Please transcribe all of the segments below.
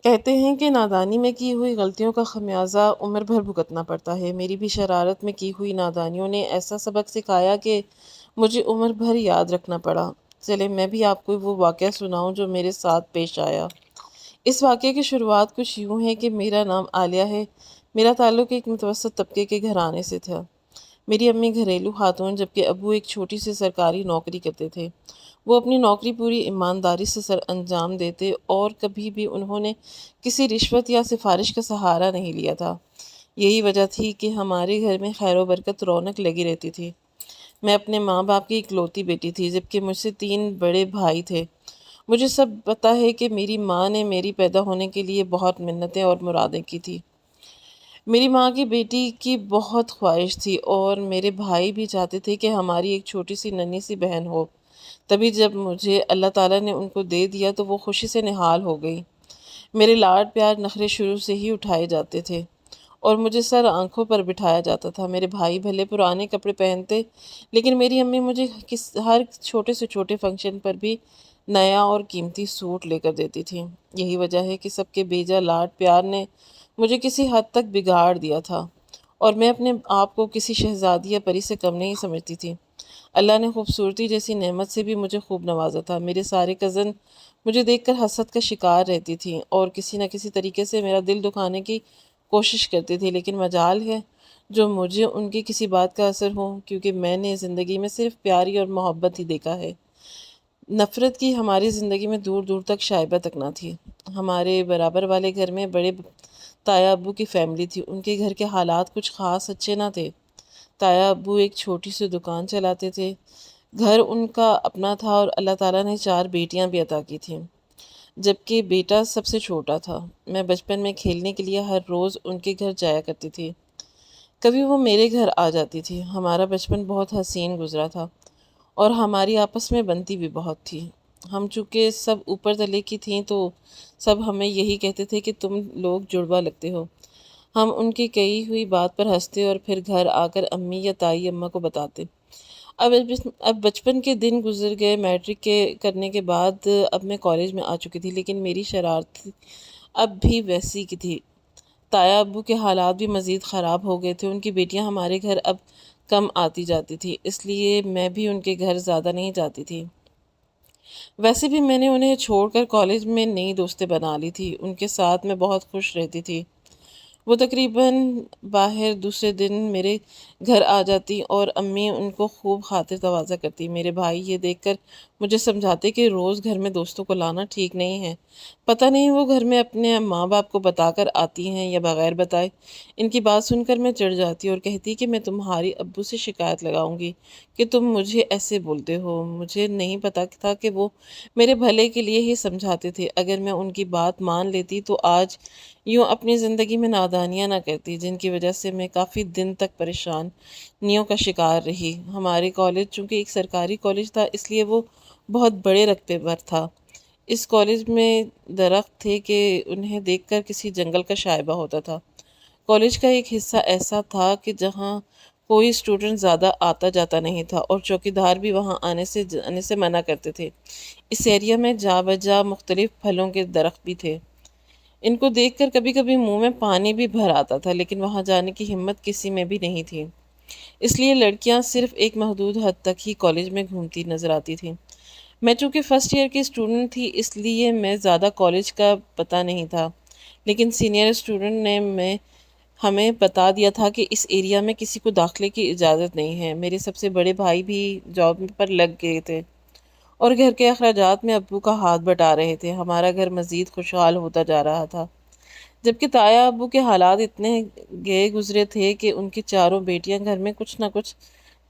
کہتے ہیں کہ نادانی میں کی ہوئی غلطیوں کا خمیازہ عمر بھر بھگتنا پڑتا ہے۔ میری بھی شرارت میں کی ہوئی نادانیوں نے ایسا سبق سکھایا کہ مجھے عمر بھر یاد رکھنا پڑا۔ چلے میں بھی آپ کو وہ واقعہ سناؤں جو میرے ساتھ پیش آیا۔ اس واقعے کی شروعات کچھ یوں ہے کہ میرا نام عالیہ ہے۔ میرا تعلق ایک متوسط طبقے کے گھرانے سے تھا۔ میری امی گھریلو خاتون جبکہ ابو ایک چھوٹی سی سرکاری نوکری کرتے تھے۔ وہ اپنی نوکری پوری ایمانداری سے سر انجام دیتے اور کبھی بھی انہوں نے کسی رشوت یا سفارش کا سہارا نہیں لیا تھا۔ یہی وجہ تھی کہ ہمارے گھر میں خیر و برکت رونق لگی رہتی تھی۔ میں اپنے ماں باپ کی اکلوتی بیٹی تھی جبکہ مجھ سے 3 بڑے بھائی تھے۔ مجھے سب پتہ ہے کہ میری ماں نے میری پیدا ہونے کے لیے بہت منتیں اور مرادیں کی تھی۔ میری ماں کی بیٹی کی بہت خواہش تھی اور میرے بھائی بھی چاہتے تھے کہ ہماری ایک چھوٹی سی ننھی سی بہن ہو۔ تبھی جب مجھے اللہ تعالیٰ نے ان کو دے دیا تو وہ خوشی سے نہال ہو گئی۔ میرے لاڈ پیار نخرے شروع سے ہی اٹھائے جاتے تھے اور مجھے سر آنکھوں پر بٹھایا جاتا تھا۔ میرے بھائی بھلے پرانے کپڑے پہنتے لیکن میری امی مجھے ہر چھوٹے سے چھوٹے فنکشن پر بھی نیا اور قیمتی سوٹ لے کر دیتی تھی۔ یہی وجہ ہے کہ سب کے بیجا لاڈ پیار نے مجھے کسی حد تک بگاڑ دیا تھا اور میں اپنے آپ کو کسی شہزادی یا پری سے کم نہیں سمجھتی تھی۔ اللہ نے خوبصورتی جیسی نعمت سے بھی مجھے خوب نوازا تھا۔ میرے سارے کزن مجھے دیکھ کر حسد کا شکار رہتی تھیں اور کسی نہ کسی طریقے سے میرا دل دکھانے کی کوشش کرتی تھی، لیکن مجال ہے جو مجھے ان کی کسی بات کا اثر ہو، کیونکہ میں نے زندگی میں صرف پیاری اور محبت ہی دیکھا ہے۔ نفرت کی ہماری زندگی میں دور دور تک شائبہ تک نہ تھی۔ ہمارے برابر والے گھر میں بڑے تایا ابو کی فیملی تھی۔ ان کے گھر کے حالات کچھ خاص اچھے نہ تھے۔ تایا ابو ایک چھوٹی سی دکان چلاتے تھے۔ گھر ان کا اپنا تھا اور اللہ تعالیٰ نے 4 بیٹیاں بھی عطا کی تھیں جبکہ بیٹا سب سے چھوٹا تھا۔ میں بچپن میں کھیلنے کے لیے ہر روز ان کے گھر جایا کرتی تھی۔ کبھی وہ میرے گھر آ جاتی تھی۔ ہمارا بچپن بہت حسین گزرا تھا اور ہماری آپس میں بنتی بھی بہت تھی۔ ہم چونکہ سب اوپر تلے کی تھیں تو سب ہمیں یہی کہتے تھے کہ تم لوگ جڑوا لگتے ہو۔ ہم ان کی کہی ہوئی بات پر ہنستے اور پھر گھر آ کر امی یا تائی اماں کو بتاتے۔ اب بچپن کے دن گزر گئے۔ میٹرک کے کرنے کے بعد اب میں کالج میں آ چکی تھی، لیکن میری شرارت اب بھی ویسی کی تھی۔ تایا ابو کے حالات بھی مزید خراب ہو گئے تھے۔ ان کی بیٹیاں ہمارے گھر اب کم آتی جاتی تھی، اس لیے میں بھی ان کے گھر زیادہ نہیں جاتی تھی۔ ویسے بھی میں نے انہیں چھوڑ کر کالج میں نئی دوستیں بنا لی تھی۔ ان کے ساتھ میں بہت خوش رہتی تھی۔ وہ تقریباً باہر دوسرے دن میرے گھر آ جاتی اور امی ان کو خوب خاطر تواضع کرتی۔ میرے بھائی یہ دیکھ کر مجھے سمجھاتے کہ روز گھر میں دوستوں کو لانا ٹھیک نہیں ہے۔ پتہ نہیں وہ گھر میں اپنے ماں باپ کو بتا کر آتی ہیں یا بغیر بتائے۔ ان کی بات سن کر میں چڑھ جاتی اور کہتی کہ میں تمہاری ابو سے شکایت لگاؤں گی کہ تم مجھے ایسے بولتے ہو۔ مجھے نہیں پتا تھا کہ وہ میرے بھلے کے لیے ہی سمجھاتے تھے۔ اگر میں ان کی بات مان لیتی تو آج یوں اپنی زندگی میں نادانیاں نہ کرتی جن کی وجہ سے میں کافی دن تک پریشانیوں کا شکار رہی۔ ہمارے کالج چونکہ ایک سرکاری کالج تھا اس لیے وہ بہت بڑے رقبے پر تھا۔ اس کالج میں درخت تھے کہ انہیں دیکھ کر کسی جنگل کا شائبہ ہوتا تھا۔ کالج کا ایک حصہ ایسا تھا کہ جہاں کوئی اسٹوڈنٹ زیادہ آتا جاتا نہیں تھا اور چوکیدار بھی وہاں آنے سے منع کرتے تھے۔ اس ایریا میں جا بجا مختلف پھلوں کے درخت بھی تھے۔ ان کو دیکھ کر کبھی کبھی منہ میں پانی بھی بھر آتا تھا، لیکن وہاں جانے کی ہمت کسی میں بھی نہیں تھی۔ اس لیے لڑکیاں صرف ایک محدود حد تک ہی کالج میں گھومتی نظر آتی تھیں۔ میں چونکہ فرسٹ ایئر کی اسٹوڈنٹ تھی اس لیے میں زیادہ کالج کا پتہ نہیں تھا، لیکن سینئر اسٹوڈنٹ نے ہمیں بتا دیا تھا کہ اس ایریا میں کسی کو داخلے کی اجازت نہیں ہے۔ میرے سب سے بڑے بھائی بھی جاب پر لگ گئے تھے اور گھر کے اخراجات میں ابو کا ہاتھ بٹا رہے تھے۔ ہمارا گھر مزید خوشحال ہوتا جا رہا تھا، جبکہ تایا ابو کے حالات اتنے گئے گزرے تھے کہ ان کی 4 بیٹیاں گھر میں کچھ نہ کچھ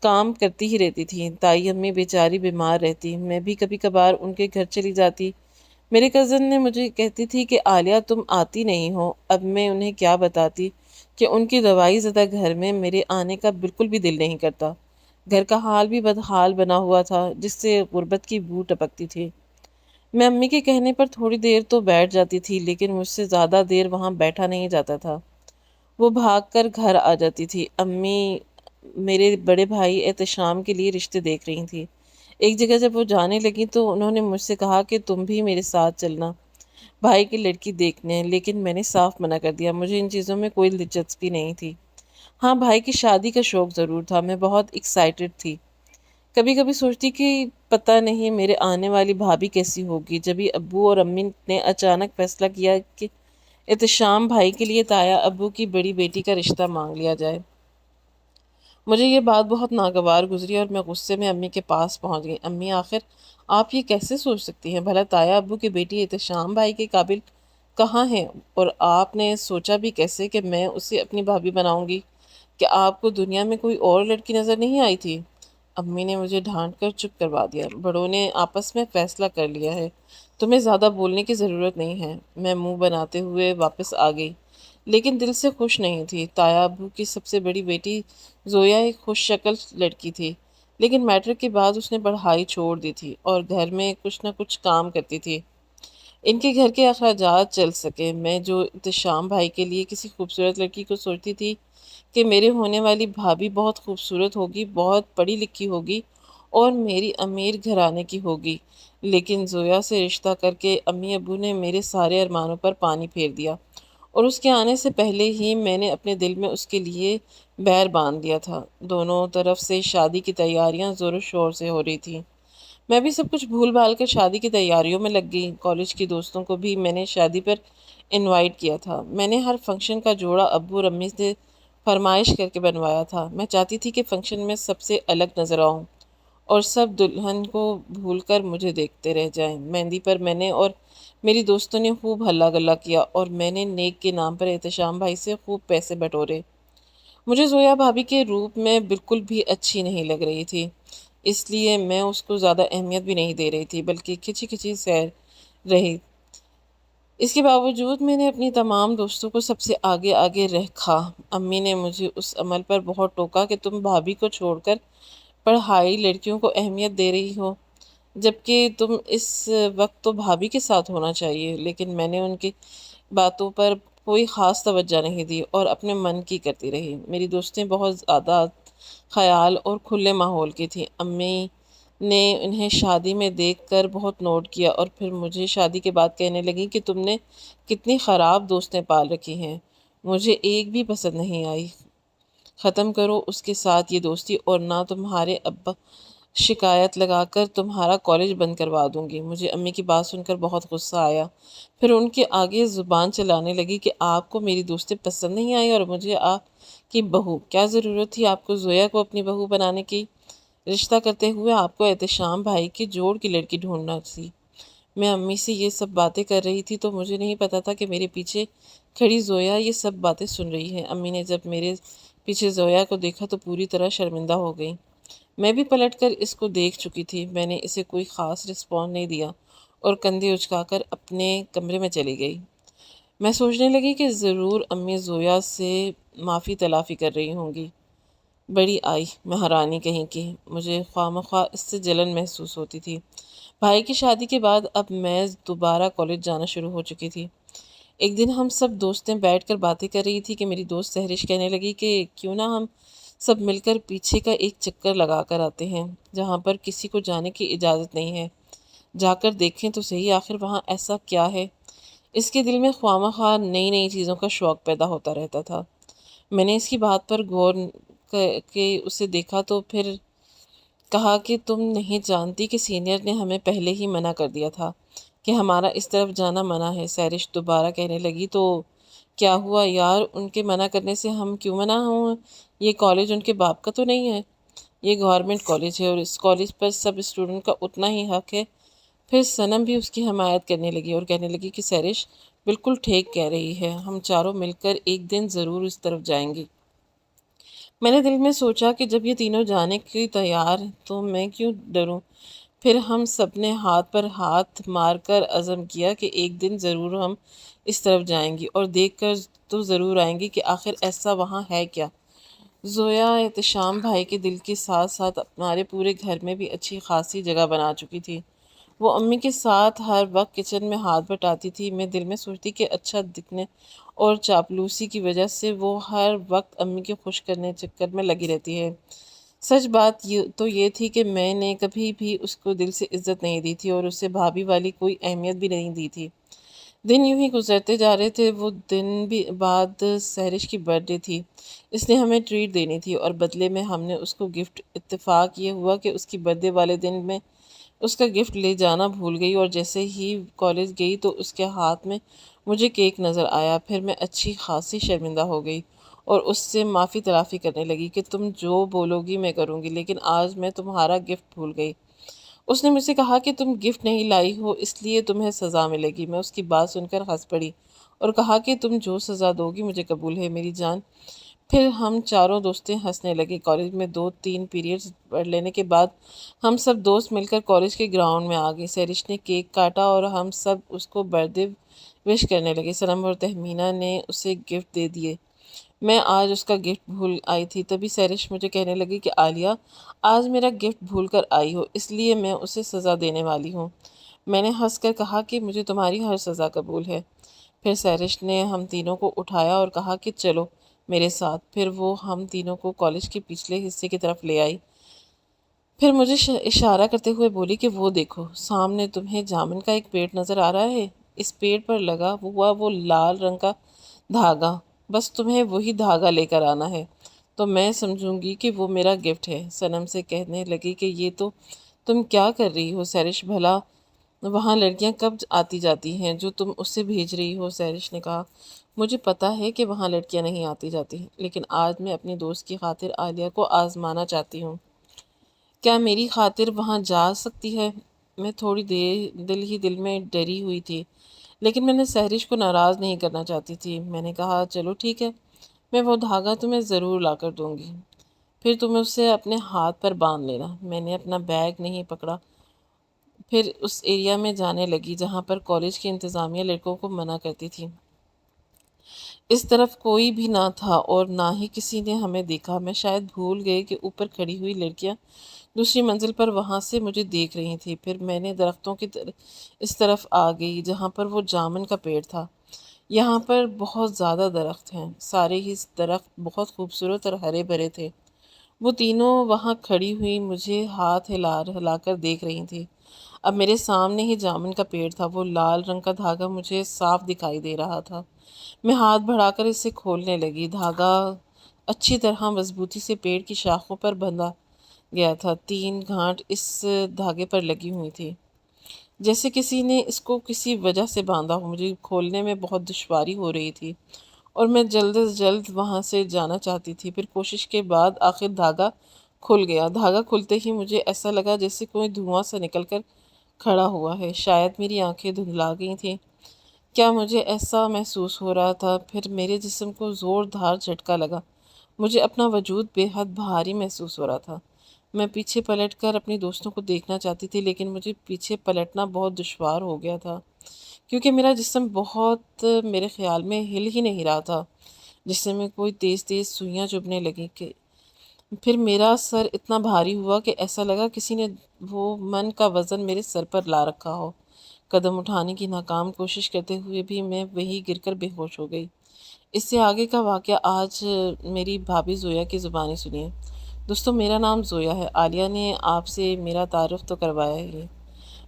کام کرتی ہی رہتی تھیں۔ تائی امی بیچاری بیمار رہتی، میں بھی کبھی کبھار ان کے گھر چلی جاتی۔ میرے کزن نے مجھے کہتی تھی کہ عالیہ تم آتی نہیں ہو۔ اب میں انہیں کیا بتاتی کہ ان کی دوائی زدہ گھر میں میرے آنے کا بالکل بھی دل نہیں کرتا۔ گھر کا حال بھی بدحال بنا ہوا تھا جس سے غربت کی بو ٹپکتی تھی۔ میں امی کے کہنے پر تھوڑی دیر تو بیٹھ جاتی تھی، لیکن مجھ سے زیادہ دیر وہاں بیٹھا نہیں جاتا تھا۔ وہ بھاگ کر گھر آ جاتی تھی۔ امی میرے بڑے بھائی احتشام کے لیے رشتے دیکھ رہی تھی۔ ایک جگہ جب وہ جانے لگی تو انہوں نے مجھ سے کہا کہ تم بھی میرے ساتھ چلنا۔ بھائی کی لڑکی دیکھنے، لیکن میں نے صاف منع کر دیا، مجھے ان چیزوں میں کوئی دلچسپی نہیں تھی۔ ہاں، بھائی کی شادی کا شوق ضرور تھا، میں بہت ایکسائٹڈ تھی۔ کبھی کبھی سوچتی کہ پتہ نہیں میرے آنے والی بھابھی کیسی ہوگی۔ جبھی ابو اور امی نے اچانک فیصلہ کیا کہ احتشام بھائی کے لیے تایا ابو کی بڑی بیٹی کا رشتہ مانگ لیا جائے، مجھے یہ بات بہت ناگوار گزری اور میں غصے میں امی کے پاس پہنچ گئی۔ امی، آخر آپ یہ کیسے سوچ سکتی ہیں؟ بھلا تایا ابو کی بیٹی احتشام بھائی کے قابل کہاں ہے؟ اور آپ نے سوچا بھی کیسے کہ میں اسے اپنی بھابھی بناؤں گی؟ کہ آپ کو دنیا میں کوئی اور لڑکی نظر نہیں آئی تھی؟ امی نے مجھے ڈھانٹ کر چپ کروا دیا۔ بڑوں نے آپس میں فیصلہ کر لیا ہے، تمہیں زیادہ بولنے کی ضرورت نہیں ہے۔ میں منہ بناتے ہوئے واپس آ گئی، لیکن دل سے خوش نہیں تھی۔ تایا ابو کی سب سے بڑی بیٹی زویا ایک خوش شکل لڑکی تھی، لیکن میٹرک کے بعد اس نے پڑھائی چھوڑ دی تھی اور گھر میں کچھ نہ کچھ کام کرتی تھی، ان کے گھر کے اخراجات چل سکے۔ میں جو احتشام بھائی کے لیے کسی خوبصورت لڑکی کو سوچتی تھی کہ میرے ہونے والی بھابھی بہت خوبصورت ہوگی، بہت پڑھی لکھی ہوگی اور میری امیر گھرانے کی ہوگی، لیکن زویا سے رشتہ کر کے امی ابو نے میرے سارے ارمانوں پر پانی پھیر دیا، اور اس کے آنے سے پہلے ہی میں نے اپنے دل میں اس کے لیے بیر باندھ دیا تھا۔ دونوں طرف سے شادی کی تیاریاں زور و شور سے ہو رہی تھیں۔ میں بھی سب کچھ بھول بھال کر شادی کی تیاریوں میں لگ گئی۔ کالج کی دوستوں کو بھی میں نے شادی پر انوائٹ کیا تھا۔ میں نے ہر فنکشن کا جوڑا ابو اور امی سے فرمائش کر کے بنوایا تھا۔ میں چاہتی تھی کہ فنکشن میں سب سے الگ نظر آؤں اور سب دلہن کو بھول کر مجھے دیکھتے رہ جائیں۔ مہندی پر میں نے اور میری دوستوں نے خوب ہلا گلا کیا اور میں نے نیک کے نام پر احتشام بھائی سے خوب پیسے بٹورے۔ مجھے زویا بھابھی کے روپ میں بالکل بھی اچھی نہیں لگ رہی تھی، اس لیے میں اس کو زیادہ اہمیت بھی نہیں دے رہی تھی، بلکہ کھچی کھچی سیر رہی۔ اس کے باوجود میں نے اپنی تمام دوستوں کو سب سے آگے آگے رکھا۔ امی نے مجھے اس عمل پر بہت ٹوکا کہ تم بھابھی کو چھوڑ کر پڑھائی لڑکیوں کو اہمیت دے رہی ہو، جبکہ تم اس وقت تو بھابھی کے ساتھ ہونا چاہیے۔ لیکن میں نے ان کی باتوں پر کوئی خاص توجہ نہیں دی اور اپنے من کی کرتی رہی۔ میری دوستیں بہت زیادہ خیال اور کھلے ماحول کی تھیں۔ امی نے انہیں شادی میں دیکھ کر بہت نوٹ کیا اور پھر مجھے شادی کے بعد کہنے لگی کہ تم نے کتنی خراب دوستیں پال رکھی ہیں، مجھے ایک بھی پسند نہیں آئی، ختم کرو اس کے ساتھ یہ دوستی اور نہ تمہارے ابا شکایت لگا کر تمہارا کالج بند کروا دوں گی۔ مجھے امی کی بات سن کر بہت غصہ آیا، پھر ان کے آگے زبان چلانے لگی کہ آپ کو میری دوستیں پسند نہیں آئی اور مجھے آپ کی بہو، کیا ضرورت تھی آپ کو زویا کو اپنی بہو بنانے کی؟ رشتہ کرتے ہوئے آپ کو احتشام بھائی کے جوڑ کی لڑکی ڈھونڈنا تھی۔ میں امی سے یہ سب باتیں کر رہی تھی تو مجھے نہیں پتا تھا کہ میرے پیچھے کھڑی زویا یہ سب باتیں سن رہی ہے۔ امی نے جب میرے پیچھے زویا کو دیکھا تو پوری طرح شرمندہ ہو گئی۔ میں بھی پلٹ کر اس کو دیکھ چکی تھی۔ میں نے اسے کوئی خاص رسپانس نہیں دیا اور کندھے اچکا کر اپنے کمرے میں چلی گئی۔ میں سوچنے لگی کہ ضرور امی زویا سے معافی تلافی کر رہی ہوں گی۔ بڑی آئی مہارانی کہیں کی، مجھے خواہ مخواہ اس سے جلن محسوس ہوتی تھی۔ بھائی کی شادی کے بعد اب میں دوبارہ کالج جانا شروع ہو چکی تھی۔ ایک دن ہم سب دوستیں بیٹھ کر باتیں کر رہی تھی کہ میری دوست سہرش کہنے لگی کہ کیوں نہ ہم سب مل کر پیچھے کا ایک چکر لگا کر آتے ہیں، جہاں پر کسی کو جانے کی اجازت نہیں ہے، جا کر دیکھیں تو صحیح آخر وہاں ایسا کیا ہے۔ اس کے دل میں خواہ مخواہ نئی نئی چیزوں کا شوق پیدا ہوتا رہتا تھا۔ میں نے اس کی بات پر غور کے اسے دیکھا تو پھر کہا کہ تم نہیں جانتی کہ سینئر نے ہمیں پہلے ہی منع کر دیا تھا کہ ہمارا اس طرف جانا منع ہے۔ سہرش دوبارہ کہنے لگی تو کیا ہوا یار، ان کے منع کرنے سے ہم کیوں منع ہوں؟ یہ کالج ان کے باپ کا تو نہیں ہے، یہ گورنمنٹ کالج ہے اور اس کالج پر سب اسٹوڈنٹ کا اتنا ہی حق ہے۔ پھر صنم بھی اس کی حمایت کرنے لگی اور کہنے لگی کہ سہرش بالکل ٹھیک کہہ رہی ہے، ہم چاروں مل کر ایک دن ضرور اس طرف جائیں گی۔ میں نے دل میں سوچا کہ جب یہ تینوں جانے کی تیار تو میں کیوں ڈروں۔ پھر ہم سب نے ہاتھ پر ہاتھ مار کر عزم کیا کہ ایک دن ضرور ہم اس طرف جائیں گی اور دیکھ کر تو ضرور آئیں گی کہ آخر ایسا وہاں ہے کیا۔ زویا احتشام بھائی کے دل کے ساتھ ساتھ ہمارے پورے گھر میں بھی اچھی خاصی جگہ بنا چکی تھی۔ وہ امی کے ساتھ ہر وقت کچن میں ہاتھ بٹاتی تھی۔ میں دل میں سوچتی کہ اچھا دکھنے اور چاپلوسی کی وجہ سے وہ ہر وقت امی کے خوش کرنے چکر میں لگی رہتی ہے۔ سچ بات تو یہ تھی کہ میں نے کبھی بھی اس کو دل سے عزت نہیں دی تھی اور اسے بھابھی والی کوئی اہمیت بھی نہیں دی تھی۔ دن یوں ہی گزرتے جا رہے تھے۔ وہ دن بھی بعد سحرش کی برتھ ڈے تھی۔ اس نے ہمیں ٹریٹ دینی تھی اور بدلے میں ہم نے اس کو گفٹ۔ اتفاق یہ ہوا کہ اس کی برتھ ڈے والے دن میں اس کا گفٹ لے جانا بھول گئی اور جیسے ہی کالج گئی تو اس کے ہاتھ میں مجھے کیک نظر آیا۔ پھر میں اچھی خاصی شرمندہ ہو گئی اور اس سے معافی تلافی کرنے لگی کہ تم جو بولو گی میں کروں گی، لیکن آج میں تمہارا گفٹ بھول گئی۔ اس نے مجھ سے کہا کہ تم گفٹ نہیں لائی ہو اس لیے تمہیں سزا ملے گی۔ میں اس کی بات سن کر ہنس پڑی اور کہا کہ تم جو سزا دو گی مجھے قبول ہے میری جان۔ پھر ہم چاروں دوستیں ہنسنے لگے۔ کالج میں 2-3 پیریڈز پڑھ لینے کے بعد ہم سب دوست مل کر کالج کے گراؤنڈ میں آ گئے۔ سیرش نے کیک کاٹا اور ہم سب اس کو برتھ ڈے وش کرنے لگے۔ سنم اور تہمینہ نے اسے گفٹ دے دیے۔ میں آج اس کا گفٹ بھول آئی تھی، تبھی سیرش مجھے کہنے لگی کہ عالیہ آج میرا گفٹ بھول کر آئی ہو اس لیے میں اسے سزا دینے والی ہوں۔ میں نے ہنس کر کہا کہ مجھے تمہاری ہر سزا قبول ہے۔ پھر سیرش نے ہم تینوں کو اٹھایا اور کہا کہ چلو میرے ساتھ۔ پھر وہ ہم تینوں کو کالج کے پچھلے حصے کی طرف لے آئی۔ پھر مجھے اشارہ کرتے ہوئے بولی کہ وہ دیکھو سامنے تمہیں جامن کا ایک پیڑ نظر آ رہا ہے، اس پیڑ پر لگا ہوا وہ لال رنگ کا دھاگا، بس تمہیں وہی دھاگا لے کر آنا ہے تو میں سمجھوں گی کہ وہ میرا گفٹ ہے۔ سنم سے کہنے لگی کہ یہ تو تم کیا کر رہی ہو سیرش، بھلا وہاں لڑکیاں کب آتی جاتی ہیں جو تم اس سے بھیج رہی ہو؟ سیرش نے کہا مجھے پتا ہے کہ وہاں لڑکیاں نہیں آتی جاتی، لیکن آج میں اپنی دوست کی خاطر عالیہ کو آزمانا چاہتی ہوں۔ کیا میری خاطر وہاں جا سکتی ہے؟ میں تھوڑی دل میں ڈری ہوئی تھی، لیکن میں نے سحرش کو ناراض نہیں کرنا چاہتی تھی۔ میں نے کہا چلو ٹھیک ہے، میں وہ دھاگا تمہیں ضرور لا کر دوں گی، پھر تم اسے اپنے ہاتھ پر باندھ لینا۔ میں نے اپنا بیگ نہیں پکڑا، پھر اس ایریا میں جانے لگی جہاں پر کالج کی انتظامیہ لڑکوں کو منع کرتی تھی۔ اس طرف کوئی بھی نہ تھا اور نہ ہی کسی نے ہمیں دیکھا۔ میں شاید بھول گئی کہ اوپر کھڑی ہوئی لڑکیاں دوسری منزل پر وہاں سے مجھے دیکھ رہی تھیں۔ پھر میں نے درختوں کی اس طرف آ گئی جہاں پر وہ جامن کا پیڑ تھا۔ یہاں پر بہت زیادہ درخت ہیں، سارے ہی درخت بہت خوبصورت اور ہرے بھرے تھے۔ وہ تینوں وہاں کھڑی ہوئی مجھے ہاتھ ہلا ہلا کر دیکھ رہی تھیں۔ اب میرے سامنے ہی جامن کا پیڑ تھا، وہ لال رنگ کا دھاگا مجھے صاف دکھائی دے رہا تھا۔ میں ہاتھ بڑھا کر اسے کھولنے لگی۔ دھاگا اچھی طرح مضبوطی سے پیڑ کی شاخوں پر بندھا گیا تھا۔ 3 گانٹھ اس دھاگے پر لگی ہوئی تھی، جیسے کسی نے اس کو کسی وجہ سے باندھا ہو۔ مجھے کھولنے میں بہت دشواری ہو رہی تھی اور میں جلد از جلد وہاں سے جانا چاہتی تھی۔ پھر کوشش کے بعد آخر دھاگا کھل گیا۔ دھاگا کھلتے ہی مجھے ایسا لگا جیسے کوئی دھواں سے نکل کر کھڑا ہوا ہے، شاید میری آنکھیں دھندلا گئی تھیں۔ کیا مجھے ایسا محسوس ہو رہا تھا؟ پھر میرے جسم کو زوردار جھٹکا لگا، مجھے اپنا وجود بے حد بھاری محسوس ہو رہا تھا۔ میں پیچھے پلٹ کر اپنی دوستوں کو دیکھنا چاہتی تھی، لیکن مجھے پیچھے پلٹنا بہت دشوار ہو گیا تھا کیونکہ میرا جسم بہت میرے خیال میں ہل ہی نہیں رہا تھا۔ جسم میں کوئی تیز تیز سوئیاں چبھنے لگیں کہ پھر میرا سر اتنا بھاری ہوا کہ ایسا لگا کسی نے وہ من کا وزن میرے سر پر لا رکھا ہو۔ قدم اٹھانے کی ناکام کوشش کرتے ہوئے بھی میں وہی گر کر بے ہوش ہو گئی۔ اس سے آگے کا واقعہ آج میری بھابھی زویا کی زبانی سنیے۔ دوستو میرا نام زویا ہے، عالیہ نے آپ سے میرا تعارف تو کروایا ہی۔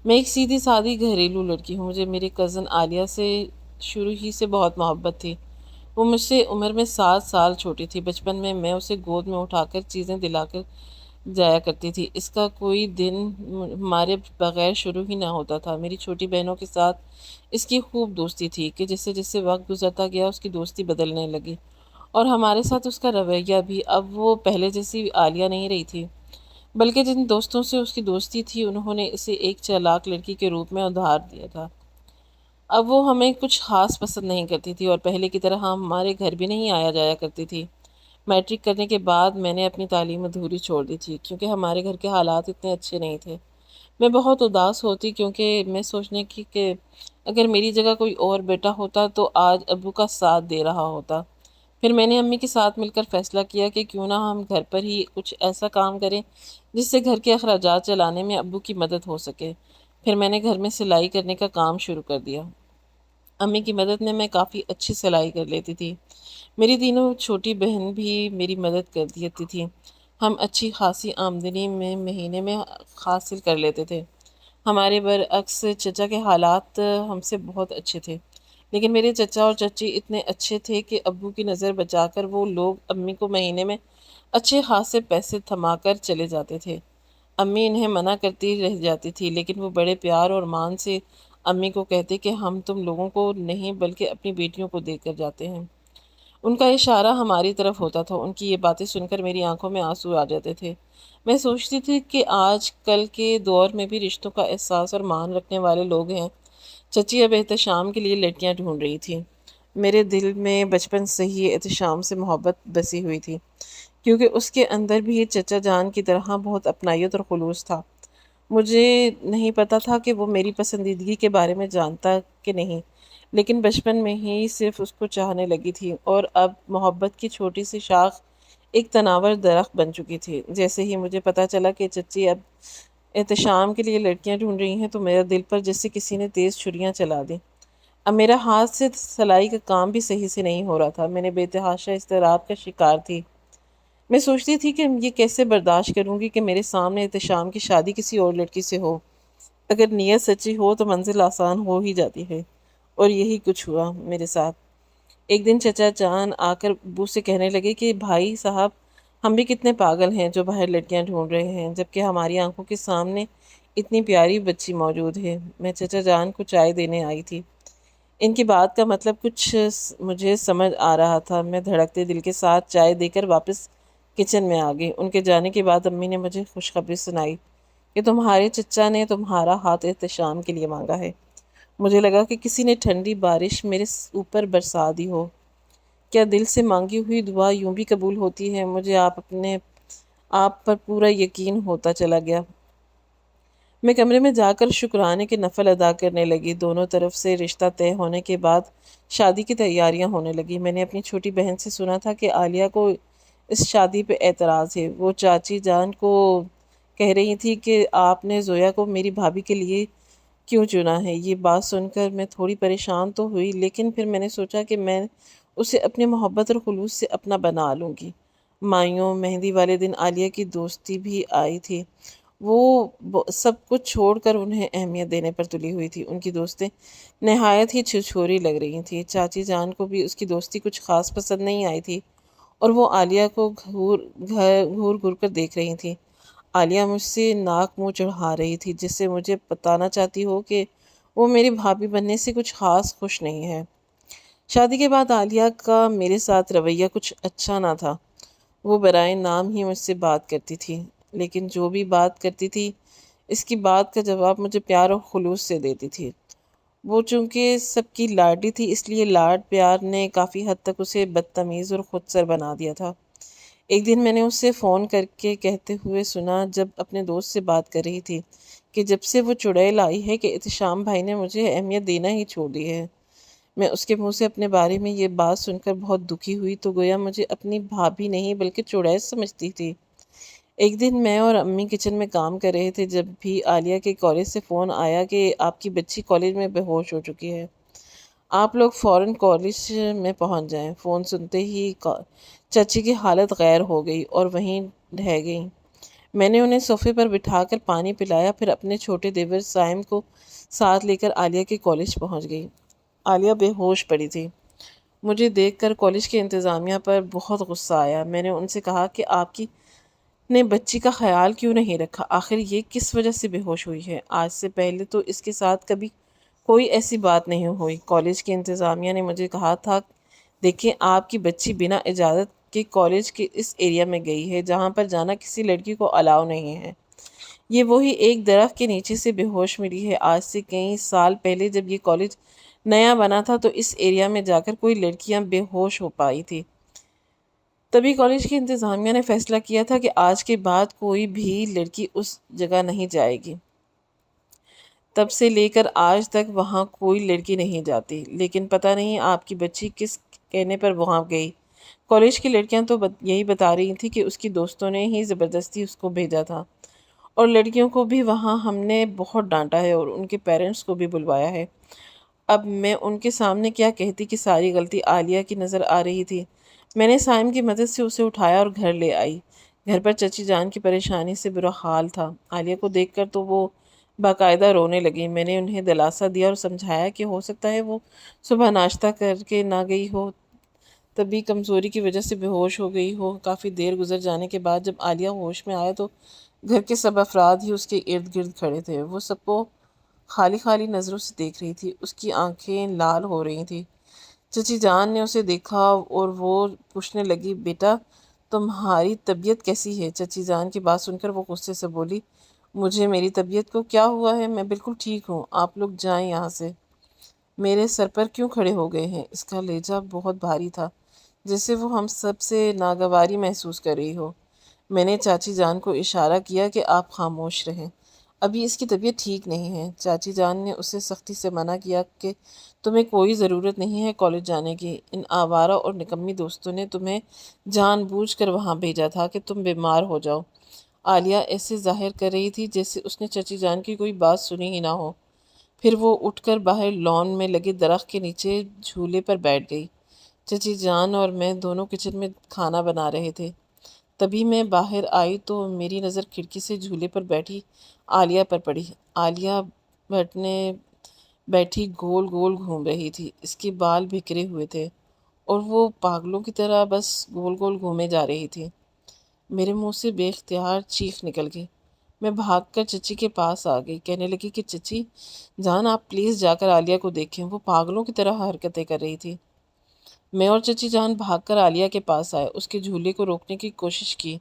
میں ایک سیدھی سادی گھریلو لڑکی ہوں۔ مجھے میری کزن عالیہ سے شروع ہی سے بہت محبت تھی۔ وہ مجھ سے عمر میں 7 سال چھوٹی تھی۔ بچپن میں اسے گود میں اٹھا کر چیزیں دلا کر جایا کرتی تھی۔ اس کا کوئی دن ہمارے بغیر شروع ہی نہ ہوتا تھا۔ میری چھوٹی بہنوں کے ساتھ اس کی خوب دوستی تھی کہ جیسے جیسے وقت گزرتا گیا اس کی دوستی بدلنے لگی اور ہمارے ساتھ اس کا رویہ بھی اب وہ پہلے جیسی عالیہ نہیں رہی تھی، بلکہ جن دوستوں سے اس کی دوستی تھی انہوں نے اسے ایک چالاک لڑکی کے روپ میں ادھار دیا تھا۔ اب وہ ہمیں کچھ خاص پسند نہیں کرتی تھی اور پہلے کی طرح ہمارے گھر بھی نہیں آیا جایا کرتی تھی۔ میٹرک کرنے کے بعد میں نے اپنی تعلیم ادھوری چھوڑ دی تھی کیونکہ ہمارے گھر کے حالات اتنے اچھے نہیں تھے۔ میں بہت اداس ہوتی کیونکہ میں سوچنے کی کہ اگر میری جگہ کوئی اور بیٹا ہوتا تو آج ابو کا ساتھ دے رہا ہوتا۔ پھر میں نے امی کے ساتھ مل کر فیصلہ کیا کہ کیوں نہ ہم گھر پر ہی کچھ ایسا کام کریں جس سے گھر کے اخراجات چلانے میں ابو کی مدد ہو سکے۔ پھر میں نے گھر میں سلائی کرنے کا کام شروع کر دیا۔ امی کی مدد میں کافی اچھی سلائی کر لیتی تھی۔ میری تینوں چھوٹی بہن بھی میری مدد کر دیتی تھی۔ ہم اچھی خاصی آمدنی میں مہینے میں حاصل کر لیتے تھے۔ ہمارے برعکس چچا کے حالات ہم سے بہت اچھے تھے۔ لیکن میرے چچا اور چچی اتنے اچھے تھے کہ ابو کی نظر بچا کر وہ لوگ امی کو مہینے میں اچھے خاصے پیسے تھما کر چلے جاتے تھے۔ امی انہیں منع کرتی رہ جاتی تھی، لیکن وہ بڑے پیار اور مان سے امی کو کہتے کہ ہم تم لوگوں کو نہیں بلکہ اپنی بیٹیوں کو دے کر جاتے ہیں۔ ان کا اشارہ ہماری طرف ہوتا تھا۔ ان کی یہ باتیں سن کر میری آنکھوں میں آنسو آ جاتے تھے۔ میں سوچتی تھی کہ آج کل کے دور میں بھی رشتوں کا احساس اور مان رکھنے والے لوگ ہیں۔ چچی اب احتشام کے لیے لڑکیاں ڈھونڈ رہی تھی۔ میرے دل میں بچپن سے ہی احتشام سے محبت بسی ہوئی تھی، کیونکہ اس کے اندر بھی چچا جان کی طرح بہت اپنائیت اور خلوص تھا۔ مجھے نہیں پتا تھا کہ وہ میری پسندیدگی کے بارے میں جانتا کہ نہیں، لیکن بچپن میں ہی صرف اس کو چاہنے لگی تھی، اور اب محبت کی چھوٹی سی شاخ ایک تناور درخت بن چکی تھی۔ جیسے ہی مجھے پتا چلا کہ چچی اب احتشام کے لیے لڑکیاں ڈھونڈ رہی ہیں تو میرا دل پر جیسے کسی نے تیز چھریاں چلا دی۔ اب میرا ہاتھ سے سلائی کا کام بھی صحیح سے نہیں ہو رہا تھا۔ میں نے بے تحاشا اضطراب کا شکار تھی۔ میں سوچتی تھی کہ یہ کیسے برداشت کروں گی کہ میرے سامنے احتشام کی شادی کسی اور لڑکی سے ہو۔ اگر نیت سچی ہو تو منزل آسان ہو ہی جاتی ہے، اور یہی کچھ ہوا میرے ساتھ۔ ایک دن چچا جان آ کر ابو سے کہنے لگے کہ بھائی صاحب، ہم بھی کتنے پاگل ہیں جو باہر لڑکیاں ڈھونڈ رہے ہیں، جبکہ ہماری آنکھوں کے سامنے اتنی پیاری بچی موجود ہے۔ میں چچا جان کو چائے دینے آئی تھی۔ ان کی بات کا مطلب کچھ مجھے سمجھ آ رہا تھا۔ میں دھڑکتے دل کے ساتھ چائے دے کر واپس کچن میں آ گئی۔ ان کے جانے کے بعد امی نے مجھے خوشخبری سنائی کہ تمہارے چچا نے تمہارا ہاتھ احتشام کے لیے مانگا ہے۔ مجھے لگا کہ کسی نے ٹھنڈی بارش میرے اوپر برسا دی ہو۔ کیا دل سے مانگی ہوئی دعا یوں بھی قبول ہوتی ہے؟ مجھے اپنے آپ پر پورا یقین ہوتا چلا گیا۔ میں کمرے میں جا کر شکرانے کے نفل ادا کرنے لگی۔ دونوں طرف سے رشتہ طے ہونے کے بعد شادی کی تیاریاں ہونے لگی۔ میں نے اپنی چھوٹی بہن سے سنا تھا کہ عالیہ کو اس شادی پہ اعتراض ہے۔ وہ چاچی جان کو کہہ رہی تھی کہ آپ نے زویا کو میری بھابھی کے لیے کیوں چنا ہے۔ یہ بات سن کر میں تھوڑی پریشان تو ہوئی، لیکن پھر میں نے سوچا کہ میں اسے اپنی محبت اور خلوص سے اپنا بنا لوں گی۔ مائیوں مہندی والے دن عالیہ کی دوستی بھی آئی تھی۔ وہ سب کچھ چھوڑ کر انہیں اہمیت دینے پر تلی ہوئی تھی۔ ان کی دوستیں نہایت ہی چھچھوری لگ رہی تھیں۔ چاچی جان کو بھی اس کی دوستی کچھ خاص پسند نہیں آئی تھی، اور وہ عالیہ کو گھور گھور کر دیکھ رہی تھی۔ عالیہ مجھ سے ناک منہ چڑھا رہی تھی، جس سے مجھے بتانا چاہتی ہو کہ وہ میری بھابھی بننے سے کچھ خاص خوش نہیں ہے۔ شادی کے بعد عالیہ کا میرے ساتھ رویہ کچھ اچھا نہ تھا۔ وہ برائے نام ہی مجھ سے بات کرتی تھی، لیکن جو بھی بات کرتی تھی اس کی بات کا جواب مجھے پیار اور خلوص سے دیتی تھی۔ وہ چونکہ سب کی لاڈلی تھی، اس لیے لاڈ پیار نے کافی حد تک اسے بدتمیز اور خود سر بنا دیا تھا۔ ایک دن میں نے اسے فون کر کے کہتے ہوئے سنا جب اپنے دوست سے بات کر رہی تھی کہ جب سے وہ چڑیل آئی ہے کہ احتشام بھائی نے مجھے اہمیت دینا ہی چھوڑ دی ہے۔ میں اس کے منہ سے اپنے بارے میں یہ بات سن کر بہت دکھی ہوئی، تو گویا مجھے اپنی بھابھی نہیں بلکہ چڑیل سمجھتی تھی۔ ایک دن میں اور امی کچن میں کام کر رہے تھے جب بھی عالیہ کے کالج سے فون آیا کہ آپ کی بچی کالج میں بے ہوش ہو چکی ہے، آپ لوگ فوراً کالج میں پہنچ جائیں۔ فون سنتے ہی چچی کی حالت غیر ہو گئی اور وہیں رہ گئیں۔ میں نے انہیں صوفے پر بٹھا کر پانی پلایا، پھر اپنے چھوٹے دیور سائم کو ساتھ لے کر عالیہ کے کالج پہنچ گئی۔ عالیہ بے ہوش پڑی تھی۔ مجھے دیکھ کر کالج کے انتظامیہ پر بہت غصہ آیا۔ میں نے ان سے کہا کہ آپ کی نے بچی کا خیال کیوں نہیں رکھا؟ آخر یہ کس وجہ سے بے ہوش ہوئی ہے؟ آج سے پہلے تو اس کے ساتھ کبھی کوئی ایسی بات نہیں ہوئی۔ کالج کی انتظامیہ نے مجھے کہا تھا، دیکھیں آپ کی بچی بنا اجازت کے کالج کے اس ایریا میں گئی ہے جہاں پر جانا کسی لڑکی کو الاؤ نہیں ہے۔ یہ وہی ایک درخت کے نیچے سے بے ہوش ملی ہے۔ آج سے کئی سال پہلے جب یہ کالج نیا بنا تھا تو اس ایریا میں جا کر کوئی لڑکیاں بے ہوش ہو پائی تھی۔ تبھی کالج کی انتظامیہ نے فیصلہ کیا تھا کہ آج کے بعد کوئی بھی لڑکی اس جگہ نہیں جائے گی۔ تب سے لے کر آج تک وہاں کوئی لڑکی نہیں جاتی، لیکن پتہ نہیں آپ کی بچی کس کہنے پر وہاں گئی۔ کالج کی لڑکیاں تو یہی بتا رہی تھیں کہ اس کی دوستوں نے ہی زبردستی اس کو بھیجا تھا، اور لڑکیوں کو بھی وہاں ہم نے بہت ڈانٹا ہے اور ان کے پیرنٹس کو بھی بلوایا ہے۔ اب میں ان کے سامنے کیا کہتی کہ ساری غلطی عالیہ کی نظر آ رہی تھی۔ میں نے سائم کی مدد سے اسے اٹھایا اور گھر لے آئی۔ گھر پر چچی جان کی پریشانی سے برا حال تھا۔ عالیہ کو دیکھ کر تو وہ باقاعدہ رونے لگیں۔ میں نے انہیں دلاسا دیا اور سمجھایا کہ ہو سکتا ہے وہ صبح ناشتہ کر کے نہ گئی ہو، تبھی کمزوری کی وجہ سے بے ہوش ہو گئی ہو۔ کافی دیر گزر جانے کے بعد جب عالیہ ہوش میں آیا تو گھر کے سب افراد ہی اس کے ارد گرد کھڑے تھے۔ وہ سب کو خالی خالی نظروں سے دیکھ رہی تھی، اس کی آنکھیں لال ہو رہی تھیں۔ چچی جان نے اسے دیکھا اور وہ پوچھنے لگی، بیٹا تمہاری طبیعت کیسی ہے؟ چچی جان کی بات سن کر وہ غصے سے بولی، مجھے میری طبیعت کو کیا ہوا ہے؟ میں بالکل ٹھیک ہوں، آپ لوگ جائیں یہاں سے۔ میرے سر پر کیوں کھڑے ہو گئے ہیں؟ اس کا لہجہ بہت بھاری تھا، جیسے وہ ہم سب سے ناگواری محسوس کر رہی ہو۔ میں نے چاچی جان کو اشارہ کیا کہ آپ خاموش رہیں، ابھی اس کی طبیعت ٹھیک نہیں ہے۔ چاچی جان نے اسے سختی سے منع کیا کہ تمہیں کوئی ضرورت نہیں ہے کالج جانے کی، ان آوارہ اور نکمی دوستوں نے تمہیں جان بوجھ کر وہاں بھیجا تھا کہ تم بیمار ہو جاؤ۔ عالیہ ایسے ظاہر کر رہی تھی جیسے اس نے چچی جان کی کوئی بات سنی ہی نہ ہو۔ پھر وہ اٹھ کر باہر لان میں لگے درخت کے نیچے جھولے پر بیٹھ گئی۔ چچی جان اور میں دونوں کچن میں کھانا بنا رہے تھے۔ تبھی میں باہر آئی تو میری نظر کھڑکی سے جھولے پر بیٹھی عالیہ پر پڑی۔ عالیہ بھٹنے بیٹھی گول گول گھوم رہی تھی، اس کے بال بکھرے ہوئے تھے اور وہ پاگلوں کی طرح بس گول گول گھومے جا رہی تھی۔ میرے منہ سے بے اختیار چیخ نکل گئی۔ میں بھاگ کر چچی کے پاس آ گئی، کہنے لگی کہ چچی جان آپ پلیز جا کر عالیہ کو دیکھیں، وہ پاگلوں کی طرح حرکتیں کر رہی تھی۔ میں اور چچی جان بھاگ کر عالیہ کے پاس آئے، اس کے جھولے کو روکنے کی کوشش کی۔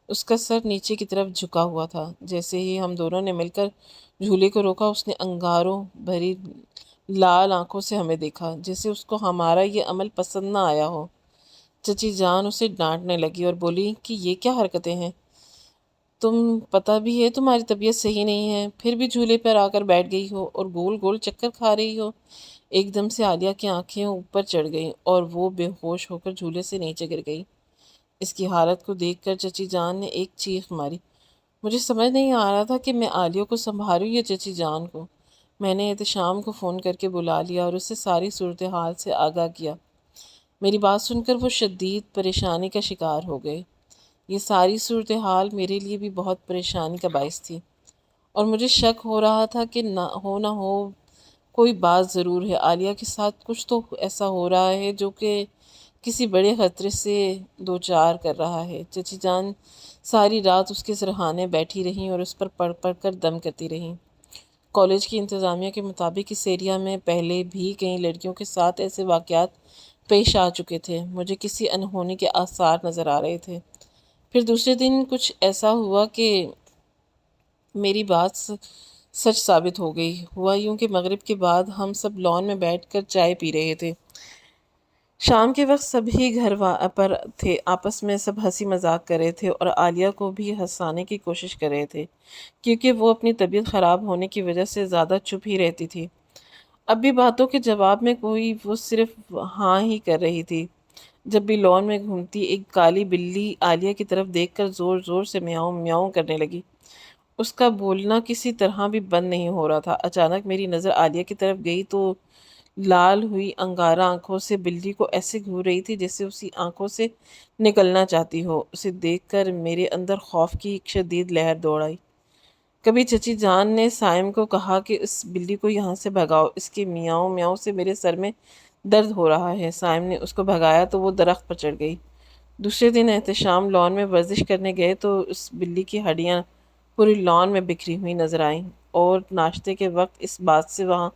اس کا سر نیچے کی طرف جھکا ہوا تھا۔ جیسے ہی ہم دونوں نے مل کر جھولے کو روکا، اس نے انگاروں بھری لال آنکھوں سے ہمیں دیکھا، جیسے اس کو ہمارا یہ عمل پسند نہ آیا ہو۔ چچی جان اسے ڈانٹنے لگی اور بولی کہ یہ کیا حرکتیں ہیں؟ تم پتہ بھی ہے تمہاری طبیعت صحیح نہیں ہے، پھر بھی جھولے پر آ کر بیٹھ گئی ہو اور گول گول چکر کھا رہی ہو۔ ایک دم سے عالیہ کی آنکھیں اوپر چڑھ گئیں اور وہ بے ہوش ہو کر جھولے سے نیچے گر گئی۔ اس کی حالت کو دیکھ کر چچی جان نے ایک چیخ ماری۔ مجھے سمجھ نہیں آ رہا تھا کہ میں عالیہ کو سنبھالوں یا چچی جان کو۔ میں نے احتشام کو فون کر کے بلا لیا اور اسے ساری صورتحال سے آگاہ کیا۔ میری بات سن کر وہ شدید پریشانی کا شکار ہو گئے۔ یہ ساری صورتحال میرے لیے بھی بہت پریشانی کا باعث تھی اور مجھے شک ہو رہا تھا کہ نہ ہو کوئی بات ضرور ہے، عالیہ کے ساتھ کچھ تو ایسا ہو رہا ہے جو کہ کسی بڑے خطرے سے دوچار کر رہا ہے۔ چچی جان ساری رات اس کے سرہانے بیٹھی رہیں اور اس پر پڑھ پڑھ کر دم کرتی رہیں۔ کالج کی انتظامیہ کے مطابق اس ایریا میں پہلے بھی کئی لڑکیوں کے ساتھ ایسے واقعات پیش آ چکے تھے۔ مجھے کسی انہونی کے آثار نظر آ رہے تھے۔ پھر دوسرے دن کچھ ایسا ہوا کہ میری بات سچ ثابت ہو گئی۔ ہوا یوں کہ مغرب کے بعد ہم سب لان میں بیٹھ کر چائے پی رہے تھے۔ شام کے وقت سبھی گھر پر تھے، آپس میں سب ہنسی مذاق کر رہے تھے اور عالیہ کو بھی ہنسانے کی کوشش کر رہے تھے، کیونکہ وہ اپنی طبیعت خراب ہونے کی وجہ سے زیادہ چپ ہی رہتی تھی۔ اب بھی باتوں کے جواب میں کوئی وہ صرف ہاں ہی کر رہی تھی۔ جب بھی لان میں گھومتی ایک کالی بلی عالیہ کی طرف دیکھ کر زور زور سے میاؤں میاؤں کرنے لگی۔ اس کا بولنا کسی طرح بھی بند نہیں ہو رہا تھا۔ اچانک میری نظر عالیہ کی طرف گئی تو لال ہوئی انگارہ آنکھوں سے بلی کو ایسے گھور رہی تھی جیسے اسی آنکھوں سے نکلنا چاہتی ہو۔ اسے دیکھ کر میرے اندر خوف کی ایک شدید لہر دوڑ آئی۔ کبھی چچی جان نے سائم کو کہا کہ اس بلی کو یہاں سے بھگاؤ، اس کے میاؤں میاؤں سے میرے سر میں درد ہو رہا ہے۔ سائم نے اس کو بھگایا تو وہ درخت پر چڑھ گئی۔ دوسرے دن احتشام لان میں ورزش کرنے گئے تو اس بلی کی ہڈیاں پوری لان میں بکھری ہوئی نظر آئیں اور ناشتے کے وقت اس بات سے وہاں